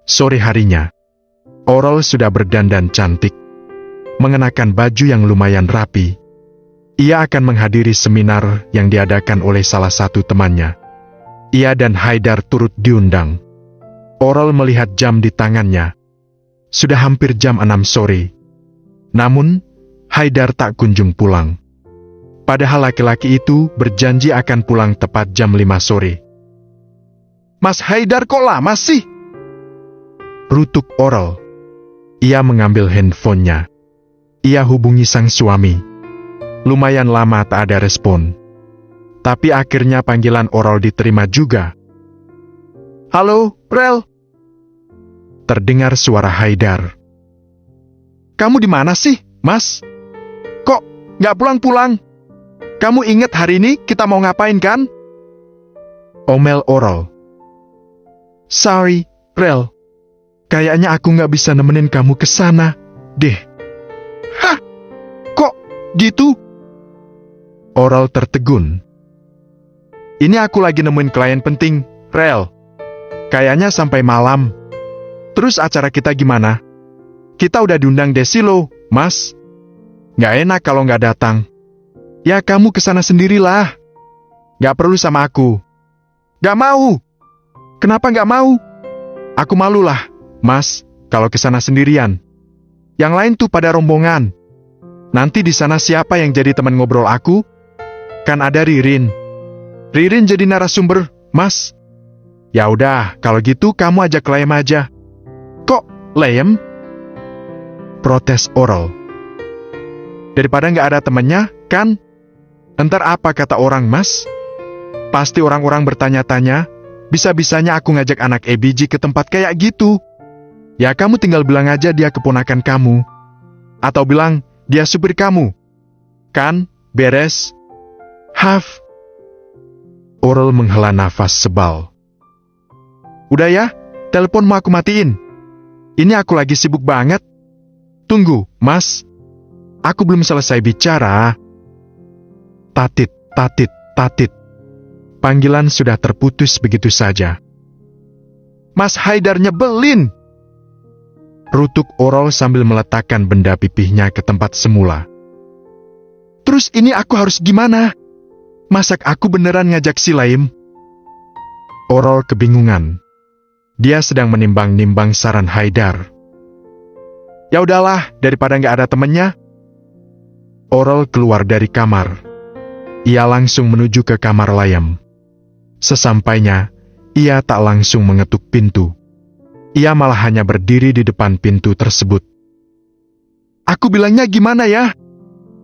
Sore harinya, Oral sudah berdandan cantik, mengenakan baju yang lumayan rapi. Ia akan menghadiri seminar yang diadakan oleh salah satu temannya. Ia dan Haidar turut diundang. Oral melihat jam di tangannya. Sudah hampir jam 6 sore. Namun, Haidar tak kunjung pulang. Padahal laki-laki itu berjanji akan pulang tepat jam 5 sore. "Mas Haidar kok lama sih?" rutuk Oral. Ia mengambil handphonenya. Ia hubungi sang suami. Lumayan lama tak ada respon. Tapi akhirnya panggilan Oral diterima juga. "Halo, Rel." Terdengar suara Haidar. "Kamu di mana sih, Mas? Kok nggak pulang-pulang? Kamu ingat hari ini kita mau ngapain kan?" Omel Oral. "Sorry, Rel. Kayaknya aku nggak bisa nemenin kamu ke sana, deh." "Hah? Kok gitu?" Oral tertegun. "Ini aku lagi nemuin klien penting, Rel. Kayaknya sampai malam. Terus acara kita gimana? Kita udah diundang Desi loh, Mas. Nggak enak kalau nggak datang." "Ya kamu kesana sendirilah. Nggak perlu sama aku." "Nggak mau." "Kenapa nggak mau?" "Aku malu lah, Mas, kalau kesana sendirian. Yang lain tuh pada rombongan. Nanti di sana siapa yang jadi teman ngobrol aku? Kan ada Ririn. Ririn jadi narasumber, Mas." "Ya udah, kalau gitu kamu ajak Layem aja." "Kok Layem?" protes Oral. "Daripada nggak ada temennya, kan? Entar apa kata orang, Mas? Pasti orang-orang bertanya-tanya, bisa-bisanya aku ngajak anak EBG ke tempat kayak gitu. Ya kamu tinggal bilang aja dia keponakan kamu. Atau bilang dia supir kamu. Kan, beres." "Haf." Oral menghela nafas sebal. "Udah ya, teleponmu aku matiin. Ini aku lagi sibuk banget. Tunggu, Mas. Aku belum selesai bicara." Tatit, tatit, tatit. Panggilan sudah terputus begitu saja. "Mas Haidar nyebelin," rutuk Oral sambil meletakkan benda pipihnya ke tempat semula. "Terus ini aku harus gimana? Masak aku beneran ngajak si Layem?" Oral kebingungan. Dia sedang menimbang-nimbang saran Haidar. "Ya udahlah, daripada nggak ada temennya." Oral keluar dari kamar. Ia langsung menuju ke kamar Layem. Sesampainya, ia tak langsung mengetuk pintu. Ia malah hanya berdiri di depan pintu tersebut. "Aku bilangnya gimana ya?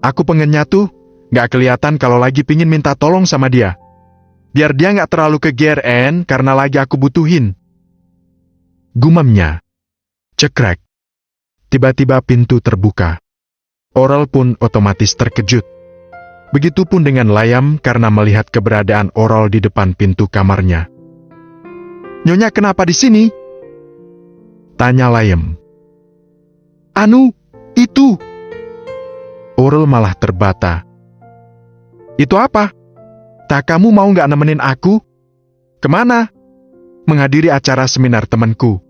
Aku pengennya tuh nggak kelihatan kalau lagi pingin minta tolong sama dia. Biar dia nggak terlalu kegeeran karena lagi aku butuhin." Gumamnya. Cekrek. Tiba-tiba pintu terbuka. Oral pun otomatis terkejut. Begitupun dengan Layem karena melihat keberadaan Oral di depan pintu kamarnya. "Nyonya kenapa di sini?" tanya Layem. "Anu, itu." Oral malah terbata. "Itu apa? Tak kamu mau nggak nemenin aku?" "Kemana?" "Menghadiri acara seminar temanku."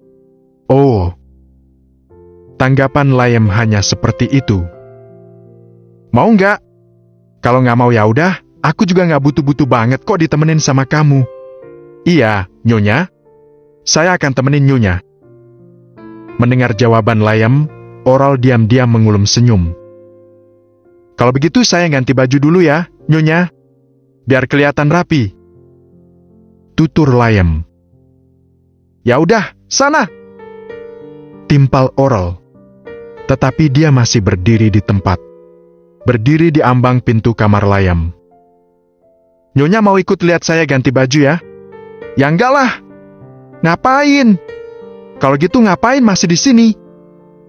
"Oh." Tanggapan Layem hanya seperti itu. "Mau nggak?" "Kalau nggak mau ya udah, aku juga nggak butuh-butuh banget kok ditemenin sama kamu." "Iya, Nyonya. Saya akan temenin Nyonya." Mendengar jawaban Layem, Oral diam-diam mengulum senyum. "Kalau begitu saya ganti baju dulu ya, Nyonya. Biar kelihatan rapi." Tutur Layem. "Ya udah, sana." Timpal Oral. Tetapi dia masih berdiri di tempat. Berdiri di ambang pintu kamar Layem. "Nyonya mau ikut lihat saya ganti baju ya?" "Ya enggak lah." "Ngapain? Kalau gitu ngapain masih di sini?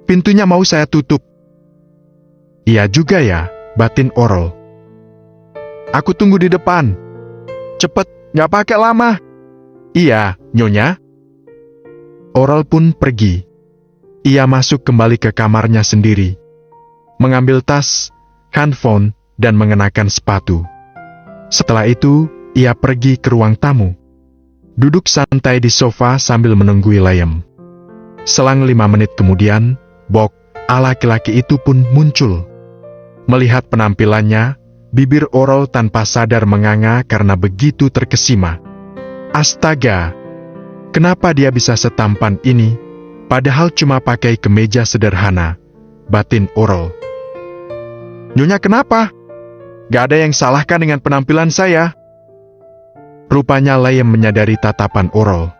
Pintunya mau saya tutup." "Iya juga ya," batin Oral. "Aku tunggu di depan. Cepet, nggak pakai lama." "Iya, Nyonya." Oral pun pergi. Ia masuk kembali ke kamarnya sendiri. Mengambil tas, handphone, dan mengenakan sepatu. Setelah itu, ia pergi ke ruang tamu. Duduk santai di sofa sambil menunggui Layem. Selang 5 menit kemudian, Bok, laki-laki itu pun muncul. Melihat penampilannya, bibir Oral tanpa sadar menganga karena begitu terkesima. Astaga! Kenapa dia bisa setampan ini, padahal cuma pakai kemeja sederhana, batin Oral. Nyonya kenapa? Gak ada yang salah kan dengan penampilan saya? Rupanya Layem menyadari tatapan Oral.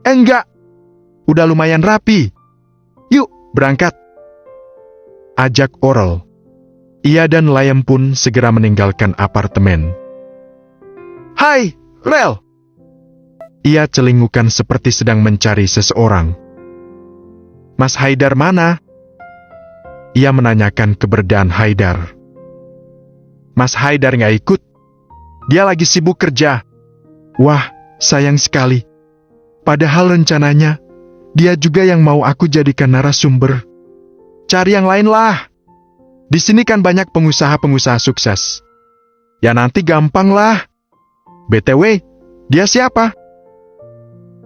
Enggak! Udah lumayan rapi. Yuk, berangkat. Ajak Oral. Ia dan Layem pun segera meninggalkan apartemen. Hai, Rel! Ia celingukan seperti sedang mencari seseorang. Mas Haidar mana? Ia menanyakan keberadaan Haidar. Mas Haidar nggak ikut. Dia lagi sibuk kerja. Wah, sayang sekali. Padahal rencananya, dia juga yang mau aku jadikan narasumber. Cari yang lain lah. Di sini kan banyak pengusaha-pengusaha sukses. Ya nanti gampang lah. BTW, dia siapa?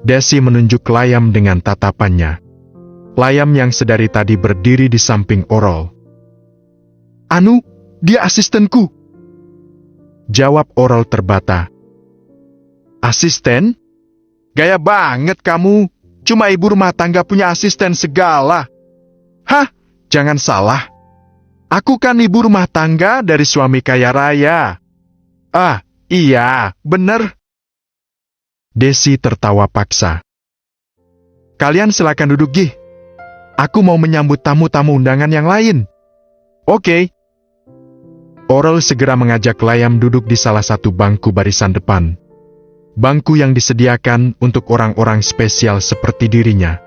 Desi menunjuk Layam dengan tatapannya. Layam yang sedari tadi berdiri di samping Oral. Anu, dia asistenku. Jawab Oral terbata. Asisten? Gaya banget kamu. Cuma ibu rumah tangga punya asisten segala. Hah? Jangan salah. Aku kan ibu rumah tangga dari suami kaya raya. Ah, iya, bener. Desi tertawa paksa. Kalian silakan duduk, Gih. Aku mau menyambut tamu-tamu undangan yang lain. Oke. Oral segera mengajak Layam duduk di salah satu bangku barisan depan. Bangku yang disediakan untuk orang-orang spesial seperti dirinya.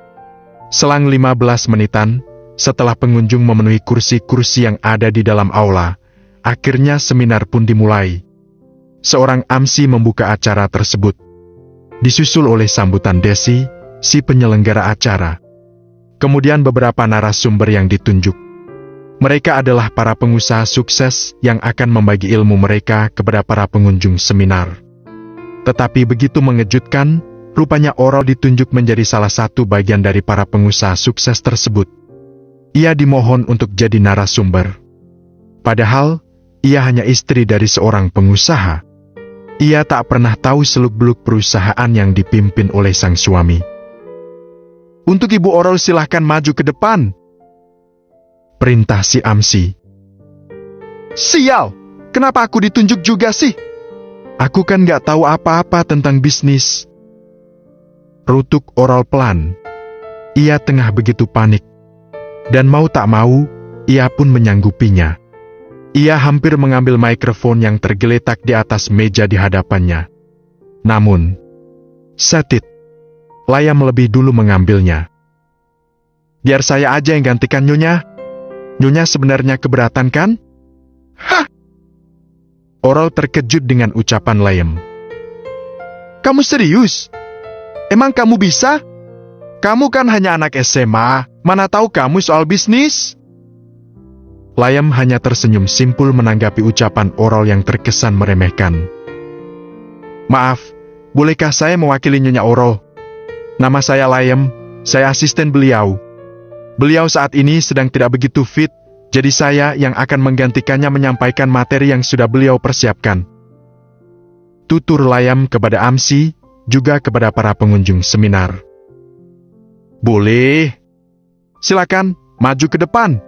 Selang 15 menitan, setelah pengunjung memenuhi kursi-kursi yang ada di dalam aula, akhirnya seminar pun dimulai. Seorang MC membuka acara tersebut. Disusul oleh sambutan Desi, si penyelenggara acara. Kemudian beberapa narasumber yang ditunjuk. Mereka adalah para pengusaha sukses yang akan membagi ilmu mereka kepada para pengunjung seminar. Tetapi begitu mengejutkan, rupanya Oral ditunjuk menjadi salah satu bagian dari para pengusaha sukses tersebut. Ia dimohon untuk jadi narasumber. Padahal, ia hanya istri dari seorang pengusaha. Ia tak pernah tahu seluk-beluk perusahaan yang dipimpin oleh sang suami. Untuk Ibu Oral silahkan maju ke depan. Perintah si MC. Sial, kenapa aku ditunjuk juga sih? Aku kan gak tahu apa-apa tentang bisnis. Rutuk Oral pelan. Ia tengah begitu panik. Dan mau tak mau, ia pun menyanggupinya. Ia hampir mengambil mikrofon yang tergeletak di atas meja di hadapannya. Namun, setit. Layam lebih dulu mengambilnya. Biar saya aja yang gantikan Nyonya. Nyonya sebenarnya keberatan kan? Hah! Oral terkejut dengan ucapan Layem. Kamu serius? Emang kamu bisa? Kamu kan hanya anak SMA, mana tahu kamu soal bisnis? Layem hanya tersenyum simpul menanggapi ucapan Oral yang terkesan meremehkan. Maaf, bolehkah saya mewakili Nyonya Oral? Nama saya Layem, saya asisten beliau. Beliau saat ini sedang tidak begitu fit, jadi saya yang akan menggantikannya menyampaikan materi yang sudah beliau persiapkan. Tutur Layam kepada MC, juga kepada para pengunjung seminar. Boleh. Silakan, maju ke depan.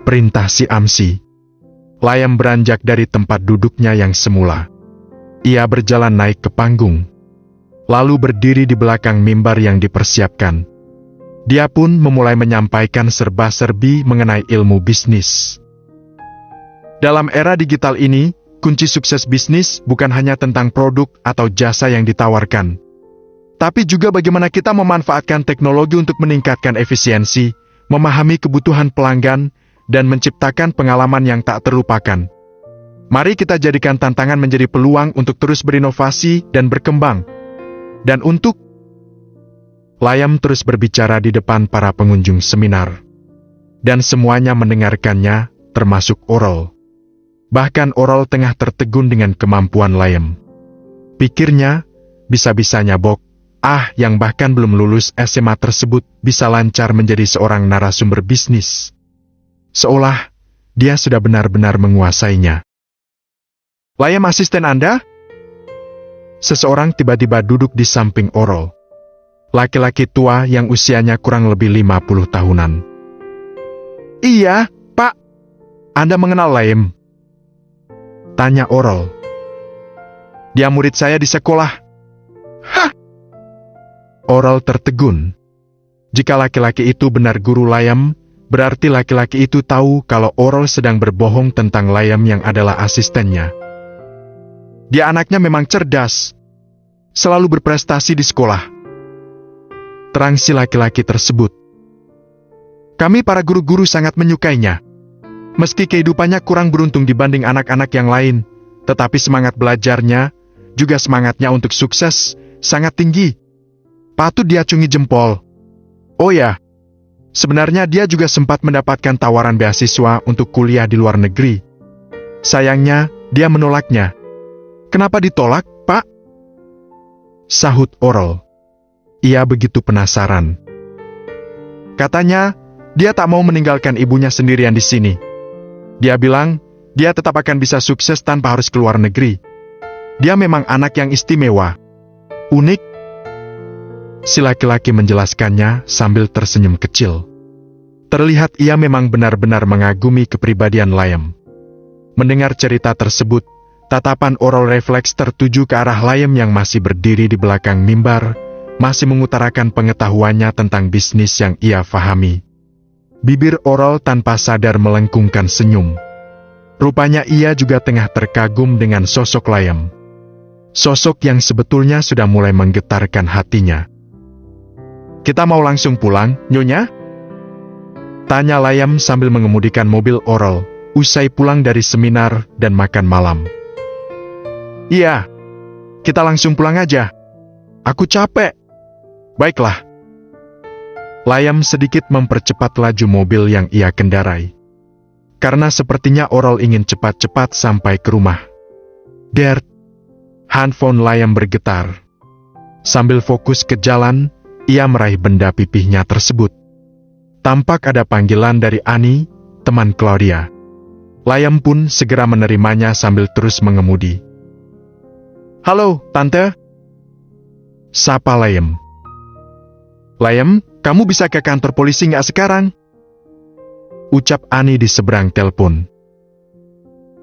Perintah si MC. Layam beranjak dari tempat duduknya yang semula. Ia berjalan naik ke panggung. Lalu berdiri di belakang mimbar yang dipersiapkan. Dia pun memulai menyampaikan serba-serbi mengenai ilmu bisnis. Dalam era digital ini, kunci sukses bisnis bukan hanya tentang produk atau jasa yang ditawarkan, tapi juga bagaimana kita memanfaatkan teknologi untuk meningkatkan efisiensi, memahami kebutuhan pelanggan, dan menciptakan pengalaman yang tak terlupakan. Mari kita jadikan tantangan menjadi peluang untuk terus berinovasi dan berkembang. Dan untuk Layam terus berbicara di depan para pengunjung seminar. Dan semuanya mendengarkannya, termasuk Oral. Bahkan Oral tengah tertegun dengan kemampuan Layem. Pikirnya, bisa-bisanya Bok, yang bahkan belum lulus SMA tersebut bisa lancar menjadi seorang narasumber bisnis. Seolah dia sudah benar-benar menguasainya. "Layam, asisten Anda?" Seseorang tiba-tiba duduk di samping Oral. Laki-laki tua yang usianya kurang lebih 50 tahunan. "Iya, Pak. Anda mengenal Layam?" tanya Oral. "Dia murid saya di sekolah." "Hah?" Oral tertegun. Jika laki-laki itu benar guru Layam, berarti laki-laki itu tahu kalau Oral sedang berbohong tentang Layam yang adalah asistennya. "Dia anaknya memang cerdas. Selalu berprestasi di sekolah," terang si laki-laki tersebut. "Kami para guru-guru sangat menyukainya. Meski kehidupannya kurang beruntung dibanding anak-anak yang lain, tetapi semangat belajarnya, juga semangatnya untuk sukses, sangat tinggi. Patut diacungi jempol. Oh ya, sebenarnya dia juga sempat mendapatkan tawaran beasiswa untuk kuliah di luar negeri. Sayangnya, dia menolaknya." "Kenapa ditolak, Pak?" sahut Oral. Ia begitu penasaran. "Katanya, dia tak mau meninggalkan ibunya sendirian di sini. Dia bilang, dia tetap akan bisa sukses tanpa harus keluar negeri. Dia memang anak yang istimewa. Unik." Si laki-laki menjelaskannya sambil tersenyum kecil. Terlihat ia memang benar-benar mengagumi kepribadian Layam. Mendengar cerita tersebut, tatapan Oral refleks tertuju ke arah Layam yang masih berdiri di belakang mimbar, masih mengutarakan pengetahuannya tentang bisnis yang ia fahami. Bibir Oral tanpa sadar melengkungkan senyum. Rupanya ia juga tengah terkagum dengan sosok Layam. Sosok yang sebetulnya sudah mulai menggetarkan hatinya. "Kita mau langsung pulang, Nyonya?" tanya Layam sambil mengemudikan mobil Oral, usai pulang dari seminar dan makan malam. "Iya, kita langsung pulang aja. Aku capek." "Baiklah." Layam sedikit mempercepat laju mobil yang ia kendarai. Karena sepertinya Oral ingin cepat-cepat sampai ke rumah. "Dert." Handphone Layam bergetar. Sambil fokus ke jalan, ia meraih benda pipihnya tersebut. Tampak ada panggilan dari Ani, teman Claudia. Layam pun segera menerimanya sambil terus mengemudi. "Halo, Tante," sapa Layam. "Layam, kamu bisa ke kantor polisi nggak sekarang?" ucap Ani di seberang telepon.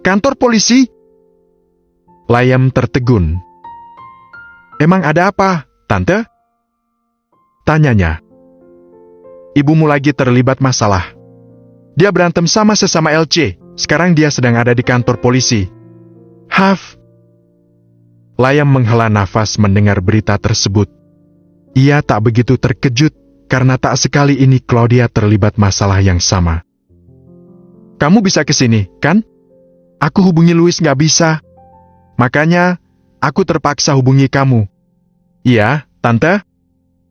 "Kantor polisi?" Layam tertegun. "Emang ada apa, Tante?" tanyanya. "Ibumu lagi terlibat masalah. Dia berantem sama sesama LC. Sekarang dia sedang ada di kantor polisi." "Haf." Layam menghela nafas mendengar berita tersebut. Ia tak begitu terkejut, karena tak sekali ini Claudia terlibat masalah yang sama. "Kamu bisa ke sini, kan? Aku hubungi Louis nggak bisa. Makanya, aku terpaksa hubungi kamu." "Iya, Tante.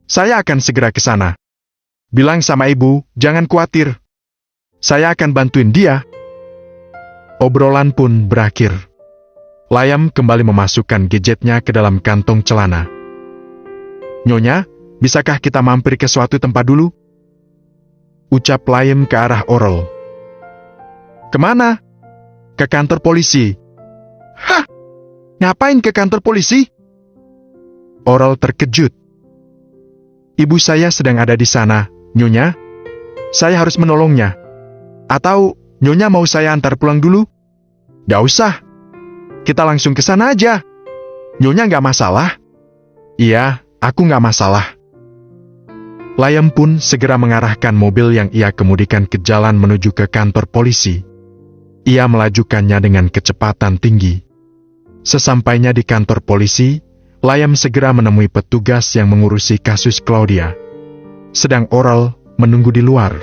Saya akan segera ke sana. Bilang sama ibu, jangan khawatir. Saya akan bantuin dia." Obrolan pun berakhir. Layam kembali memasukkan gadgetnya ke dalam kantong celana. "Nyonya, bisakah kita mampir ke suatu tempat dulu?" ucap Layam ke arah Oral. "Kemana?" "Ke kantor polisi." "Hah? Ngapain ke kantor polisi?" Oral terkejut. "Ibu saya sedang ada di sana, Nyonya. Saya harus menolongnya. Atau, Nyonya mau saya antar pulang dulu?" "Gak usah. Kita langsung ke sana aja. Nyonya gak masalah?" "Iya, aku gak masalah." Layam pun segera mengarahkan mobil yang ia kemudikan ke jalan menuju ke kantor polisi. Ia melajukannya dengan kecepatan tinggi. Sesampainya di kantor polisi, Layam segera menemui petugas yang mengurusi kasus Claudia. Sedang Oral menunggu di luar.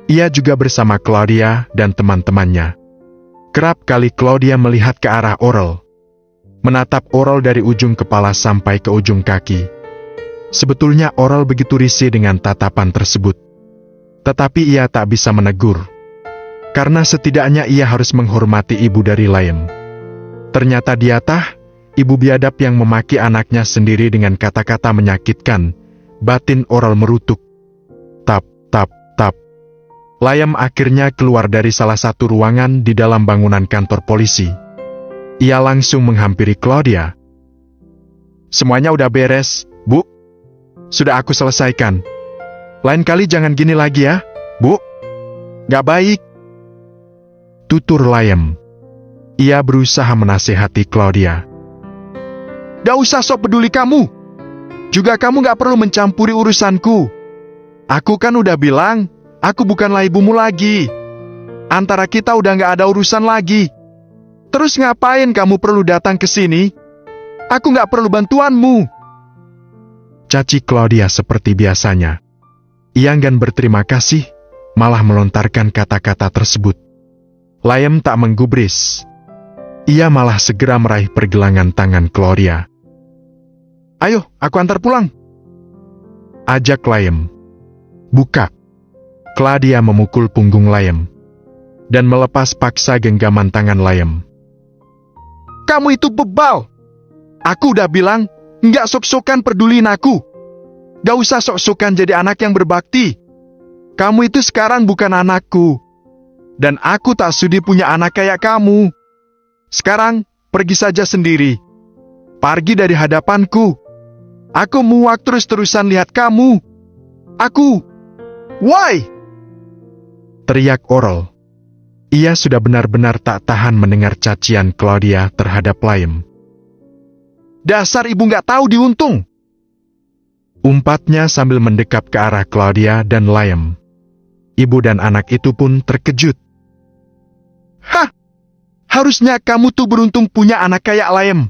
Ia juga bersama Claudia dan teman-temannya. Kerap kali Claudia melihat ke arah Oral. Menatap Oral dari ujung kepala sampai ke ujung kaki. Sebetulnya Oral begitu risih dengan tatapan tersebut. Tetapi ia tak bisa menegur. Karena setidaknya ia harus menghormati ibu dari Layam. Ternyata dia ibu biadab yang memaki anaknya sendiri dengan kata-kata menyakitkan, batin Oral merutuk. Tap, tap, tap. Layam akhirnya keluar dari salah satu ruangan di dalam bangunan kantor polisi. Ia langsung menghampiri Claudia. Semuanya udah beres, Bu. Sudah aku selesaikan. Lain kali jangan gini lagi ya, Bu. Gak baik. Tutur Layam. Ia berusaha menasihati Claudia. Gak usah sok peduli kamu. Juga kamu gak perlu mencampuri urusanku. Aku kan udah bilang, aku bukanlah ibumu lagi. Antara kita udah gak ada urusan lagi. Terus ngapain kamu perlu datang ke sini? Aku gak perlu bantuanmu. Caci Claudia seperti biasanya. Ia enggan berterima kasih, malah melontarkan kata-kata tersebut. Layam tak menggubris. Ia malah segera meraih pergelangan tangan Claudia. Ayo, aku antar pulang. Ajak Layam. Buka. Claudia memukul punggung Layam dan melepas paksa genggaman tangan Layam. Kamu itu bebal. Aku udah bilang, nggak sok-sokan peduliin aku. Gak usah sok-sokan jadi anak yang berbakti. Kamu itu sekarang bukan anakku. Dan aku tak sudi punya anak kayak kamu. Sekarang, pergi saja sendiri. Pergi dari hadapanku. Aku muak terus-terusan lihat kamu. Aku. Why? Teriak Oral. Ia sudah benar-benar tak tahan mendengar cacian Claudia terhadap Layam. Dasar ibu gak tahu diuntung. Umpatnya sambil mendekap ke arah Claudia dan Layam. Ibu dan anak itu pun terkejut. Hah! Harusnya kamu tuh beruntung punya anak kayak Layam.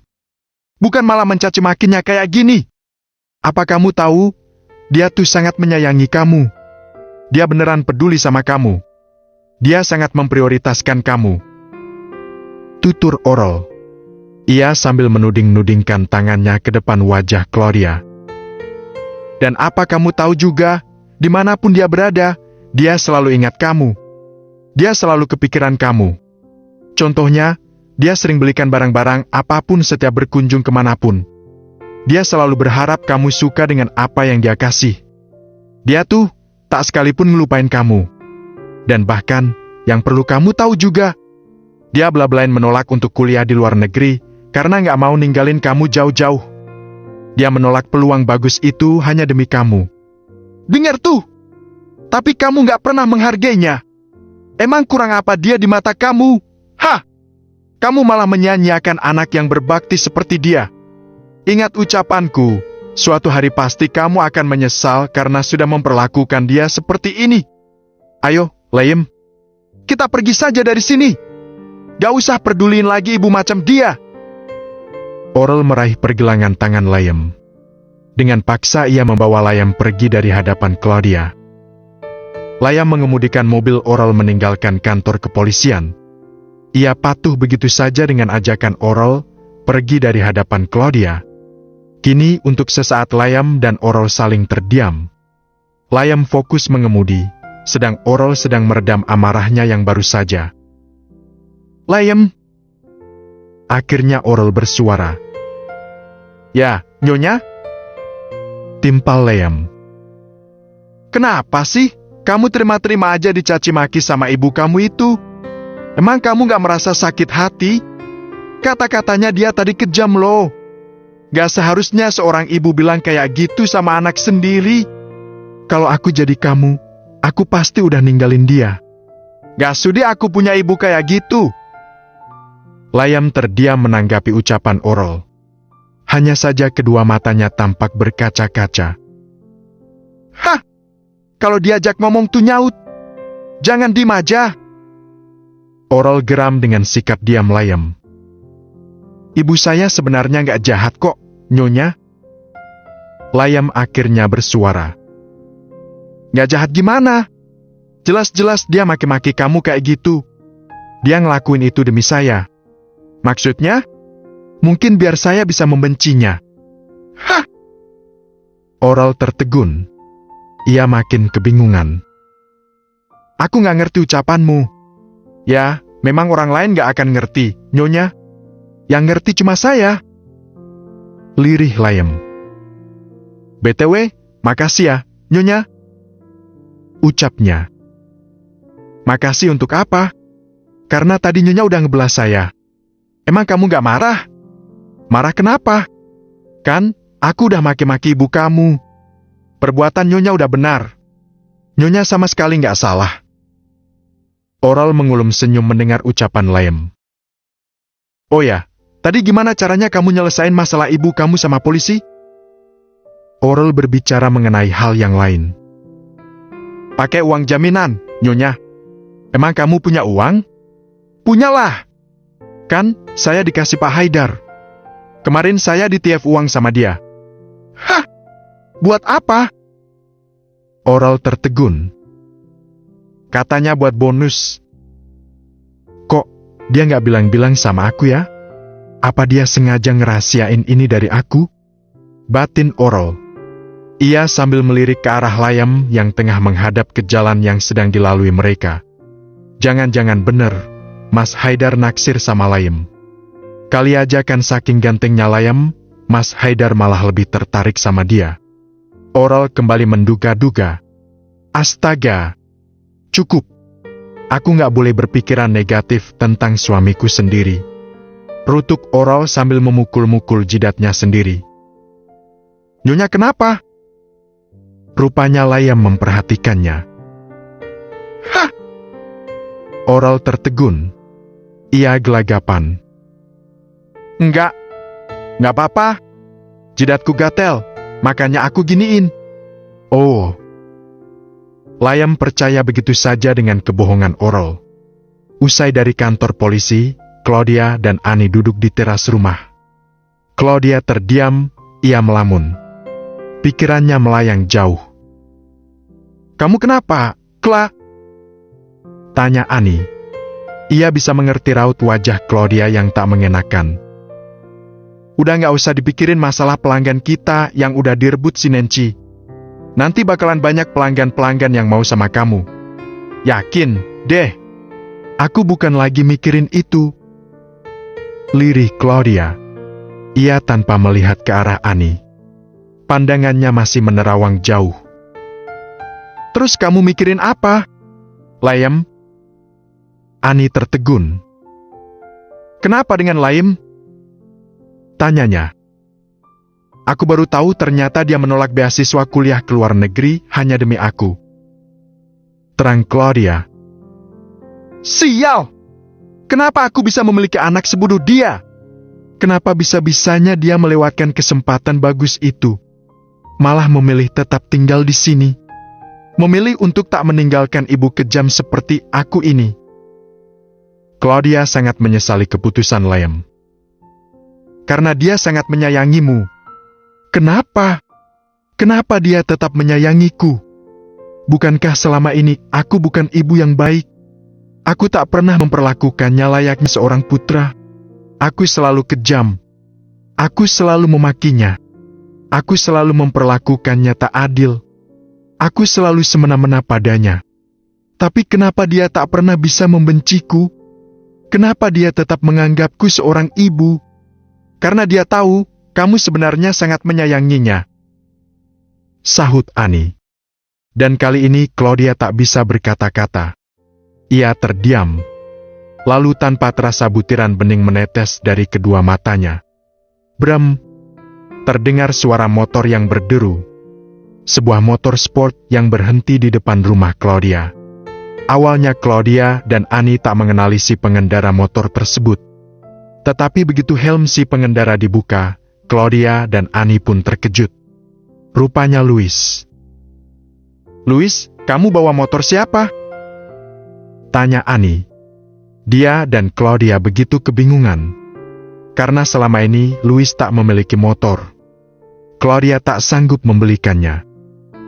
Bukan malah mencaci makinya kayak gini. Apa kamu tahu, dia tuh sangat menyayangi kamu. Dia beneran peduli sama kamu. Dia sangat memprioritaskan kamu. Tutur Oral. Ia sambil menuding-nudingkan tangannya ke depan wajah Claudia. Dan apa kamu tahu juga, dimanapun dia berada, dia selalu ingat kamu. Dia selalu kepikiran kamu. Contohnya, dia sering belikan barang-barang apapun setiap berkunjung kemanapun. Dia selalu berharap kamu suka dengan apa yang dia kasih. Dia tuh tak sekalipun ngelupain kamu. Dan bahkan, yang perlu kamu tahu juga, dia bela-belain menolak untuk kuliah di luar negeri karena nggak mau ninggalin kamu jauh-jauh. Dia menolak peluang bagus itu hanya demi kamu. Dengar tuh! Tapi kamu nggak pernah menghargainya. Emang kurang apa dia di mata kamu? Hah! Kamu malah menyia-nyiakan anak yang berbakti seperti dia. Ingat ucapanku, suatu hari pasti kamu akan menyesal karena sudah memperlakukan dia seperti ini. Ayo, Layam. Kita pergi saja dari sini. Gak usah peduliin lagi ibu macam dia. Oral meraih pergelangan tangan Layam. Dengan paksa ia membawa Layam pergi dari hadapan Claudia. Layam mengemudikan mobil Oral meninggalkan kantor kepolisian. Ia patuh begitu saja dengan ajakan Oral pergi dari hadapan Claudia. Kini untuk sesaat Layam dan Oral saling terdiam. Layam fokus mengemudi, sedang Oral sedang meredam amarahnya yang baru saja. Layam. Akhirnya Oral bersuara. Ya, Nyonya? Timpal Layam. Kenapa sih? Kamu terima-terima aja dicaci maki sama ibu kamu itu? Emang kamu gak merasa sakit hati? Kata-katanya dia tadi kejam loh. Gak seharusnya seorang ibu bilang kayak gitu sama anak sendiri. Kalau aku jadi kamu, aku pasti udah ninggalin dia. Gak sudi aku punya ibu kayak gitu. Layam terdiam menanggapi ucapan Oral. Hanya saja kedua matanya tampak berkaca-kaca. Hah! Kalau diajak ngomong tuh nyaut. Jangan diem aja. Oral geram dengan sikap diam Layam. Ibu saya sebenarnya nggak jahat kok, Nyonya. Layam akhirnya bersuara. Nggak jahat gimana? Jelas-jelas dia maki-maki kamu kayak gitu. Dia ngelakuin itu demi saya. Maksudnya, mungkin biar saya bisa membencinya. Hah! Oral tertegun. Ia makin kebingungan. Aku nggak ngerti ucapanmu. Ya, memang orang lain nggak akan ngerti, Nyonya. Yang ngerti cuma saya. Lirih Layem. "BTW, makasih ya, Nyonya," ucapnya. "Makasih untuk apa? Karena tadi Nyonya udah ngebelas saya. Emang kamu gak marah? Marah kenapa? Kan, aku udah maki-maki ibu kamu. Perbuatan Nyonya udah benar. Nyonya sama sekali gak salah." Oral mengulum senyum mendengar ucapan Layem. "Oh ya, tadi gimana caranya kamu nyelesain masalah ibu kamu sama polisi?" Oral berbicara mengenai hal yang lain. "Pakai uang jaminan, Nyonya. Emang kamu punya uang?" "Punyalah. Kan, saya dikasih Pak Haidar. Kemarin saya ditiap uang sama dia." "Hah? Buat apa?" Oral tertegun. "Katanya buat bonus." "Kok, dia nggak bilang-bilang sama aku ya? Apa dia sengaja ngerahasiain ini dari aku?" batin Oral. Ia sambil melirik ke arah Layem yang tengah menghadap ke jalan yang sedang dilalui mereka. Jangan-jangan bener, Mas Haidar naksir sama Layem. Kali aja kan saking gantengnya Layem, Mas Haidar malah lebih tertarik sama dia. Oral kembali menduga-duga. Astaga! Cukup. Aku nggak boleh berpikiran negatif tentang suamiku sendiri. Rutuk Oral sambil memukul-mukul jidatnya sendiri. "Nyonya kenapa?" Rupanya Layem memperhatikannya. "Hah!" Oral tertegun. Ia gelagapan. Enggak apa-apa. Jidatku gatel, makanya aku giniin." "Oh." Layem percaya begitu saja dengan kebohongan Oral. Usai dari kantor polisi, Claudia dan Ani duduk di teras rumah. Claudia terdiam, ia melamun. Pikirannya melayang jauh. "Kamu kenapa, Kla?" tanya Ani. Ia bisa mengerti raut wajah Claudia yang tak mengenakan. "Udah nggak usah dipikirin masalah pelanggan kita yang udah direbut si Nenci. Nanti bakalan banyak pelanggan-pelanggan yang mau sama kamu. Yakin, deh. Aku bukan lagi mikirin itu." Lirih Claudia. Ia tanpa melihat ke arah Ani. Pandangannya masih menerawang jauh. "Terus kamu mikirin apa, Layem?" Ani tertegun. "Kenapa dengan Layem?" tanyanya. "Aku baru tahu ternyata dia menolak beasiswa kuliah ke luar negeri hanya demi aku," terang Claudia. "Sial! Kenapa aku bisa memiliki anak sebodoh dia? Kenapa bisa-bisanya dia melewatkan kesempatan bagus itu? Malah memilih tetap tinggal di sini. Memilih untuk tak meninggalkan ibu kejam seperti aku ini." Claudia sangat menyesali keputusan Layem. "Karena dia sangat menyayangimu." "Kenapa? Kenapa dia tetap menyayangiku? Bukankah selama ini aku bukan ibu yang baik? Aku tak pernah memperlakukannya layaknya seorang putra. Aku selalu kejam. Aku selalu memakinya. Aku selalu memperlakukannya tak adil. Aku selalu semena-mena padanya. Tapi kenapa dia tak pernah bisa membenciku? Kenapa dia tetap menganggapku seorang ibu? Karena dia tahu kamu sebenarnya sangat menyayanginya," sahut Ani. Dan kali ini Claudia tak bisa berkata-kata. Ia terdiam. Lalu tanpa terasa butiran bening menetes dari kedua matanya. Bram! Terdengar suara motor yang berderu. Sebuah motor sport yang berhenti di depan rumah Claudia. Awalnya Claudia dan Ani tak mengenali si pengendara motor tersebut. Tetapi begitu helm si pengendara dibuka, Claudia dan Ani pun terkejut. Rupanya Louis. "Louis, kamu bawa motor siapa?" tanya Ani. Dia dan Claudia begitu kebingungan. Karena selama ini Louis tak memiliki motor. Claudia tak sanggup membelikannya.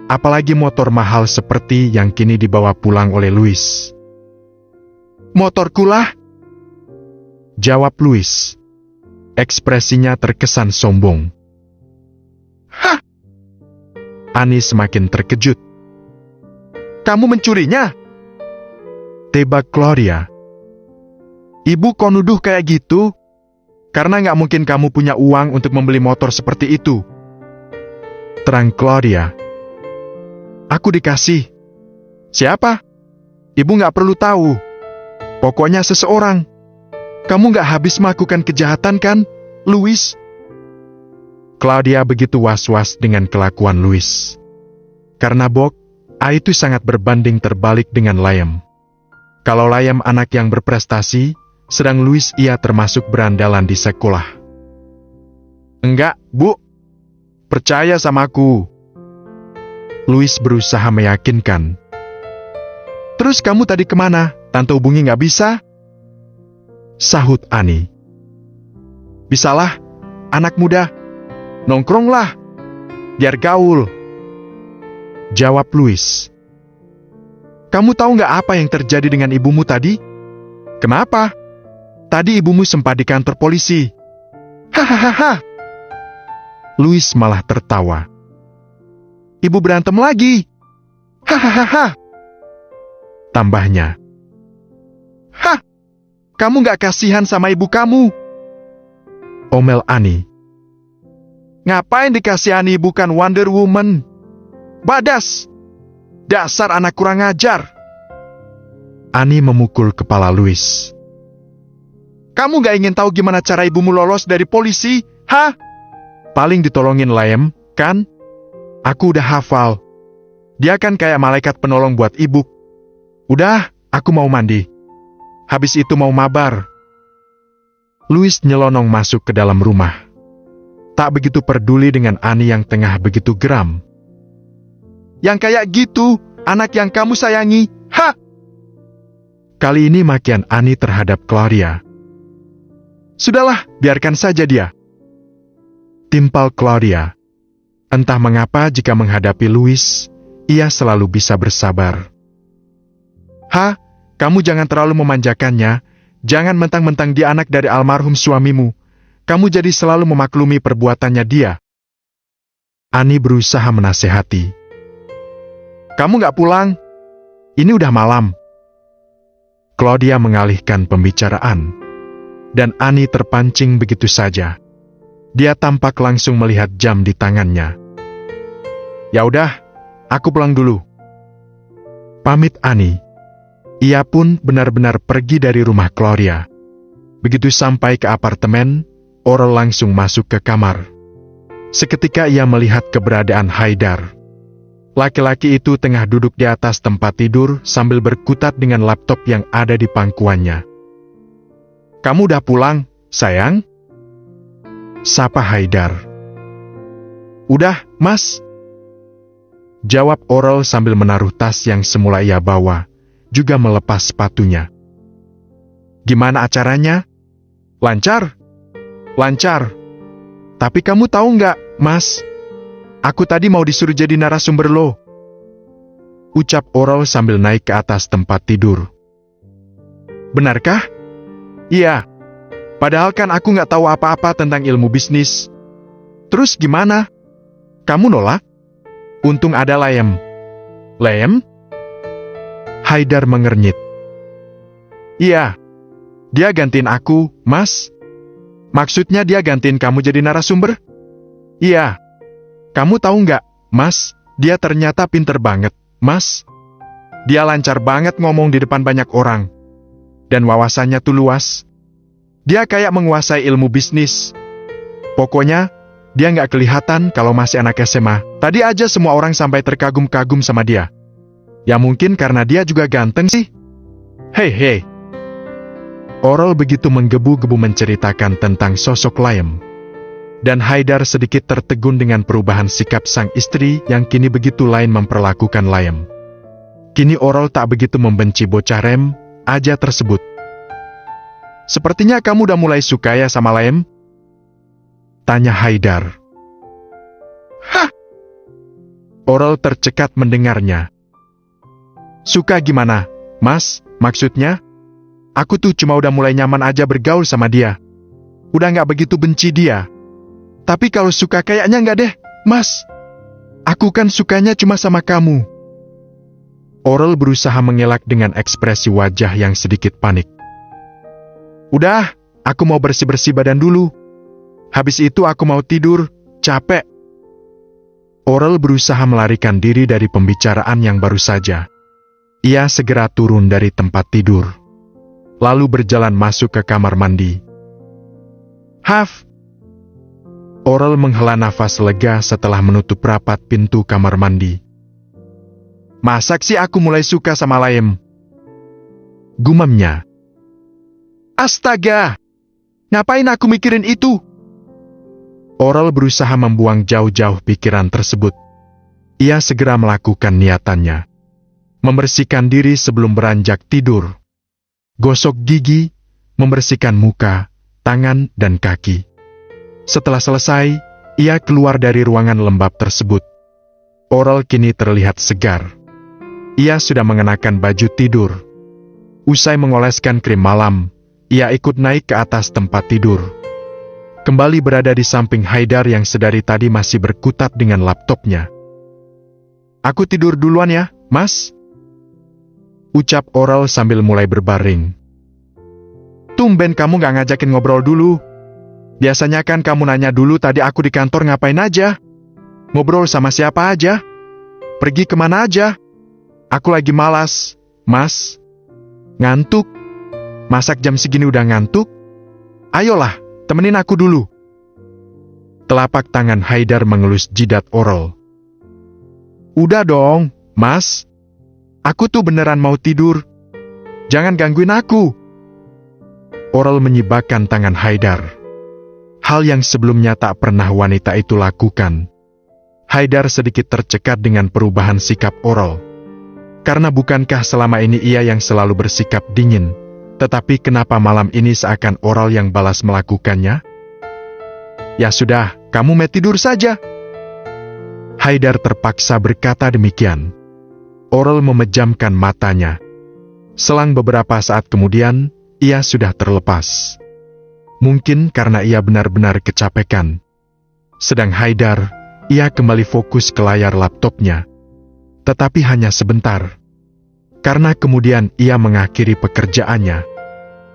Apalagi motor mahal seperti yang kini dibawa pulang oleh Louis. "Motorku lah," jawab Louis. Ekspresinya terkesan sombong. "Hah?" Ani semakin terkejut. "Kamu mencurinya?" tebak Claudia. "Ibu kok nuduh kayak gitu? Karena nggak mungkin kamu punya uang untuk membeli motor seperti itu. Terang Claudia. Aku dikasih. Siapa? Ibu nggak perlu tahu. Pokoknya seseorang. Kamu nggak habis melakukan kejahatan kan, Louis? Claudia begitu was-was dengan kelakuan Louis. Karena Bob, itu sangat berbanding terbalik dengan Liam. Kalau Liam anak yang berprestasi, sedang Louis ia termasuk berandalan di sekolah. Enggak, Bu. Percaya sama aku. Louis berusaha meyakinkan. Terus kamu tadi kemana? Tante hubungi nggak bisa? Sahut Annie. Bisalah, anak muda. Nongkronglah. Biar gaul. Jawab Louis. Kamu tahu nggak apa yang terjadi dengan ibumu tadi? Kenapa? Tadi ibumu sempat di kantor polisi. Hahaha. Louis malah tertawa. Ibu berantem lagi. Hahaha. Tambahnya. Hah, kamu nggak kasihan sama ibu kamu? Omel Annie. Ngapain dikasihani bukan Wonder Woman? Badas. Dasar anak kurang ajar. Annie memukul kepala Louis. Kamu nggak ingin tahu gimana cara ibumu lolos dari polisi? Hah? Paling ditolongin Liam, kan? Aku udah hafal. Dia kan kayak malaikat penolong buat ibu. Udah, aku mau mandi. Habis itu mau mabar. Louis nyelonong masuk ke dalam rumah. Tak begitu peduli dengan Annie yang tengah begitu geram. Yang kayak gitu, anak yang kamu sayangi, ha! Kali ini makian Annie terhadap Claudia. Sudahlah, biarkan saja dia. Timpal Claudia. Entah mengapa jika menghadapi Louis, ia selalu bisa bersabar. Ha, kamu jangan terlalu memanjakannya. Jangan mentang-mentang dia anak dari almarhum suamimu. Kamu jadi selalu memaklumi perbuatannya dia. Annie berusaha menasehati. Kamu nggak pulang? Ini udah malam. Claudia mengalihkan pembicaraan. Dan Annie terpancing begitu saja. Dia tampak langsung melihat jam di tangannya. Ya udah, aku pulang dulu. Pamit Annie. Ia pun benar-benar pergi dari rumah Claudia. Begitu sampai ke apartemen, Oral langsung masuk ke kamar. Seketika ia melihat keberadaan Haidar. Laki-laki itu tengah duduk di atas tempat tidur sambil berkutat dengan laptop yang ada di pangkuannya. Kamu udah pulang, sayang? Sapa Haidar. Udah, Mas. Jawab Oral sambil menaruh tas yang semula ia bawa. Juga melepas sepatunya. Gimana acaranya? Lancar? Lancar. Tapi kamu tahu nggak, Mas? Aku tadi mau disuruh jadi narasumber lo. Ucap Oral sambil naik ke atas tempat tidur. Benarkah? Iya. Padahal kan aku nggak tahu apa-apa tentang ilmu bisnis. Terus gimana? Kamu nolak? Untung ada Liam. Liam? Haidar mengernyit. Iya, dia gantiin aku, Mas. Maksudnya dia gantiin kamu jadi narasumber? Iya. Kamu tahu nggak, Mas, dia ternyata pinter banget, Mas. Dia lancar banget ngomong di depan banyak orang. Dan wawasannya tuh luas. Dia kayak menguasai ilmu bisnis. Pokoknya, dia nggak kelihatan kalau masih anak SMA. Tadi aja semua orang sampai terkagum-kagum sama dia. Ya mungkin karena dia juga ganteng sih. Hei. Oral begitu menggebu-gebu menceritakan tentang sosok Liam. Dan Haidar sedikit tertegun dengan perubahan sikap sang istri yang kini begitu lain memperlakukan Liam. Kini Oral tak begitu membenci bocah rem aja tersebut. Sepertinya kamu udah mulai suka ya sama Liam? Tanya Haidar. Hah? Oral tercekat mendengarnya. Suka gimana, Mas? Maksudnya? Aku tuh cuma udah mulai nyaman aja bergaul sama dia. Udah gak begitu benci dia. Tapi kalau suka kayaknya nggak deh, Mas. Aku kan sukanya cuma sama kamu. Oral berusaha mengelak dengan ekspresi wajah yang sedikit panik. Udah, Aku mau bersih-bersih badan dulu. Habis itu aku mau tidur, capek. Oral berusaha melarikan diri dari pembicaraan yang baru saja. Ia segera turun dari tempat tidur, lalu berjalan masuk ke kamar mandi. Haf! Oral menghela nafas lega setelah menutup rapat pintu kamar mandi. Masak sih aku mulai suka sama Layem. Gumamnya. Astaga! Ngapain aku mikirin itu? Oral berusaha membuang jauh-jauh pikiran tersebut. Ia segera melakukan niatannya. Membersihkan diri sebelum beranjak tidur. Gosok gigi, membersihkan muka, tangan, dan kaki. Setelah selesai, ia keluar dari ruangan lembab tersebut. Oral kini terlihat segar. Ia sudah mengenakan baju tidur. Usai mengoleskan krim malam, ia ikut naik ke atas tempat tidur. Kembali berada di samping Haidar yang sedari tadi masih berkutat dengan laptopnya. Aku tidur duluan ya, Mas. Ucap Oral sambil mulai berbaring. Tumben kamu gak ngajakin ngobrol dulu. Biasanya kan kamu nanya dulu tadi aku di kantor ngapain aja. Ngobrol sama siapa aja. Pergi kemana aja. Aku lagi malas, Mas. Ngantuk. Masak jam segini udah ngantuk? Ayolah, temenin aku dulu. Telapak tangan Haidar mengelus jidat Oral. Udah dong, Mas. Aku tuh beneran mau tidur. Jangan gangguin aku. Oral menyibakkan tangan Haidar. Hal yang sebelumnya tak pernah wanita itu lakukan. Haidar sedikit tercekat dengan perubahan sikap Oral. Karena bukankah selama ini ia yang selalu bersikap dingin, tetapi kenapa malam ini seakan Oral yang balas melakukannya? Ya sudah, kamu mau tidur saja. Haidar terpaksa berkata demikian. Oral memejamkan matanya. Selang beberapa saat kemudian, ia sudah terlepas. Mungkin karena ia benar-benar kecapekan. Sedang Haidar, ia kembali fokus ke layar laptopnya. Tetapi hanya sebentar. Karena kemudian ia mengakhiri pekerjaannya.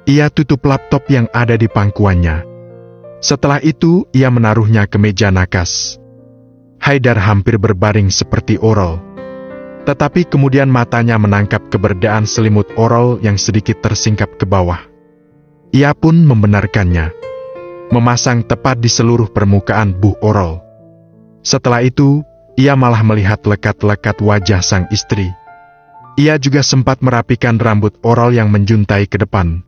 Ia tutup laptop yang ada di pangkuannya. Setelah itu, ia menaruhnya ke meja nakas. Haidar hampir berbaring seperti Oral. Tetapi kemudian matanya menangkap keberadaan selimut Oral yang sedikit tersingkap ke bawah. Ia pun membenarkannya. Memasang tepat di seluruh permukaan buh Oral. Setelah itu, ia malah melihat lekat-lekat wajah sang istri. Ia juga sempat merapikan rambut Oral yang menjuntai ke depan.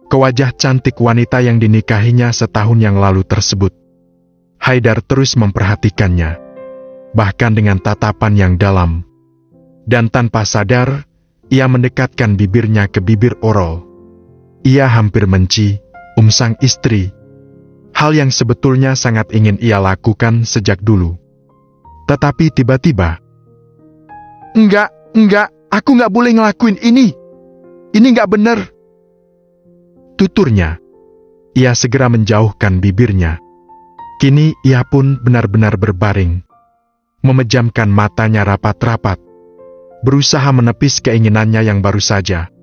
Ke wajah cantik wanita yang dinikahinya setahun yang lalu tersebut. Haidar terus memperhatikannya. Bahkan dengan tatapan yang dalam. Dan tanpa sadar, ia mendekatkan bibirnya ke bibir Oral. Ia hampir mencium sang istri. Hal yang sebetulnya sangat ingin ia lakukan sejak dulu. Tetapi tiba-tiba, Enggak, aku nggak boleh ngelakuin ini. Ini nggak benar. Tuturnya. Ia segera menjauhkan bibirnya. Kini ia pun benar-benar berbaring. Memejamkan matanya rapat-rapat. Berusaha menepis keinginannya yang baru saja